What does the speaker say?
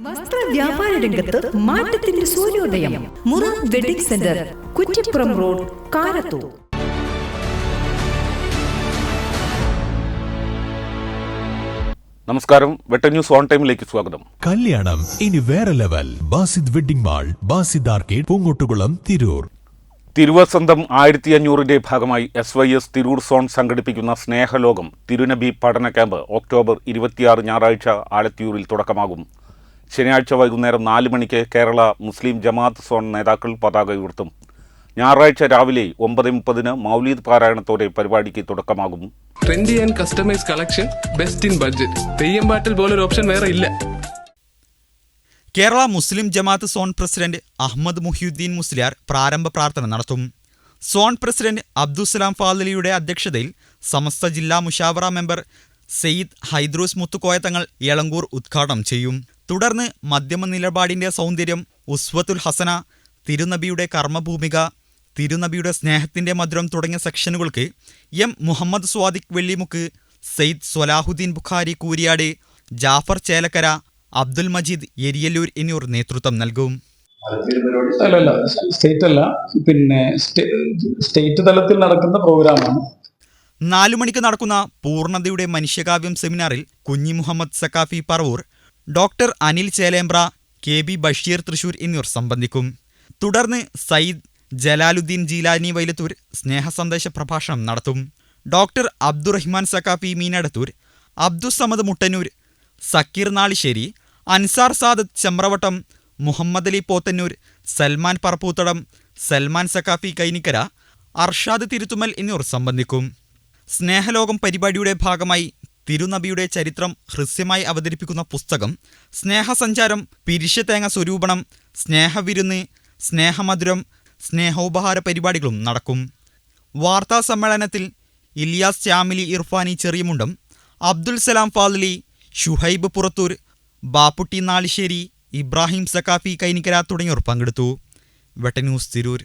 വസ്ത്ര വ്യാപാര രംഗത്ത് മാറ്റത്തിന്റെ സൂര്യോദയം. Murad wedding centre, Kuttippuram road, Karathur. നമസ്കാരം. വെട്ട ന്യൂസ് ഓൺ ടൈമിലേക്ക് സ്വാഗതം. കല്യാണം ഇനി വേറെ level. Basid wedding mall, Basid arcade, Poongottukulam, Tirur. തിരുവസന്തം 1500ന്റെ ഭാഗമായി SYS തിരൂർ സോൺ സംഘടിപ്പിക്കുന്ന സ്നേഹലോകം തിരുനബി പഠന ക്യാമ്പ് ഒക്ടോബർ 26 ഞായറാഴ്ച ആലത്തിയൂരിൽ തുടക്കമാകും. ശനിയാഴ്ച വൈകുന്നേരം 4 മണിക്ക് കേരള മുസ്ലിം ജമാഅത്ത് സോൺ നേതാക്കൾ പതാക ഉയർത്തും. ഞായറാഴ്ച രാവിലെ 9:30 മൗലീദ് പാരായണത്തോടെ പരിപാടിക്ക് തുടക്കമാകും. Trendy and customise collection, best in budget. Theyyam പാട്ടിൽ പോലൊരു ഓപ്ഷൻ വേറെ ഇല്ല. കേരള മുസ്ലിം ജമാഅത്ത് സോൺ പ്രസിഡന്റ് അഹമ്മദ് മുഹിയുദ്ദീൻ മുസ്ലിയാർ പ്രാരംഭ പ്രാർത്ഥന നടത്തും. സോൺ പ്രസിഡന്റ് അബ്ദുസ്സലാം ഫാദലിയുടെ അധ്യക്ഷതയിൽ സമസ്ത ജില്ലാ മുഷാവറ മെമ്പർ സെയ്ദ് ഹൈദ്രൂസ് മുത്തുക്കോയത്തങ്ങൾ എളങ്കൂർ ഉദ്ഘാടനം ചെയ്യും. തുടർന്ന് മധ്യമ നിലപാടിന്റെ സൗന്ദര്യം, ഉസ്വത്തുൽ ഹസന, തിരുനബിയുടെ കർമ്മഭൂമിക, തിരുനബിയുടെ സ്നേഹത്തിന്റെ മധുരം തുടങ്ങിയ സെക്ഷനുകൾക്ക് മുഹമ്മദ് സ്വാദിഖ് വെള്ളിമുക്ക്, സെയ്ദ് സ്വലാഹുദ്ദീൻ ബുഖാരി കൂരിയാട്, ജാഫർ ചേലക്കര, അബ്ദുൽ മജീദ് എരിയല്ലൂർ എന്നിവർ നേതൃത്വം നൽകും. സ്റ്റേറ്റ് തലത്തിൽ നടക്കുന്ന പ്രോഗ്രാമാണ്. 4 മണിക്ക് നടക്കുന്ന പൂർണ്ണതയുടെ മനുഷ്യകാവ്യം സെമിനാറിൽ കുഞ്ഞി മുഹമ്മദ് സക്കാഫി പറവൂർ, ഡോക്ടർ അനിൽ ചേലേമ്പ്ര, KB ബഷീർ തൃശൂർ എന്നിവർ സംബന്ധിക്കും. തുടർന്ന് സയ്യിദ് ജലാലുദ്ദീൻ ജീലാനി വൈലത്തൂർ സ്നേഹസന്ദേശ പ്രഭാഷണം നടത്തും. ഡോക്ടർ അബ്ദുറഹ്മാൻ സക്കാഫി മീനടത്തൂർ, അബ്ദുസമദ് മുട്ടന്നൂർ, സക്കീർ നാളിശ്ശേരി, അൻസാർ സാദത്ത് ചെമ്രവട്ടം, മുഹമ്മദ് അലി പോത്തന്നൂർ, സൽമാൻ പറപ്പൂത്തടം, സൽമാൻ സക്കാഫി കൈനിക്കര, അർഷാദ് തിരുത്തുമൽ എന്നിവർ സംബന്ധിക്കും. സ്നേഹലോകം പരിപാടിയുടെ ഭാഗമായി തിരുനബിയുടെ ചരിത്രം ഹ്രസ്യമായി അവതരിപ്പിക്കുന്ന പുസ്തകം, സ്നേഹസഞ്ചാരം, പിരിശത്തേങ്ങ സ്വരൂപണം, സ്നേഹവിരുന്ന്, സ്നേഹമധുരം, സ്നേഹോപഹാര പരിപാടികളും നടക്കും. വാർത്താ സമ്മേളനത്തിൽ ഇലിയാസ് ചാമിലി ഇർഫാനി ചെറിയമുണ്ടം, അബ്ദുൽ സലാം ഫാദലി, ഷുഹൈബ് പുറത്തൂർ, ബാപ്പുട്ടി നാളിശ്ശേരി, ഇബ്രാഹിം സക്കാഫി കൈനിക്കര തുടങ്ങിയവർ പങ്കെടുത്തു. വെട്ട ന്യൂസ്, തിരൂർ.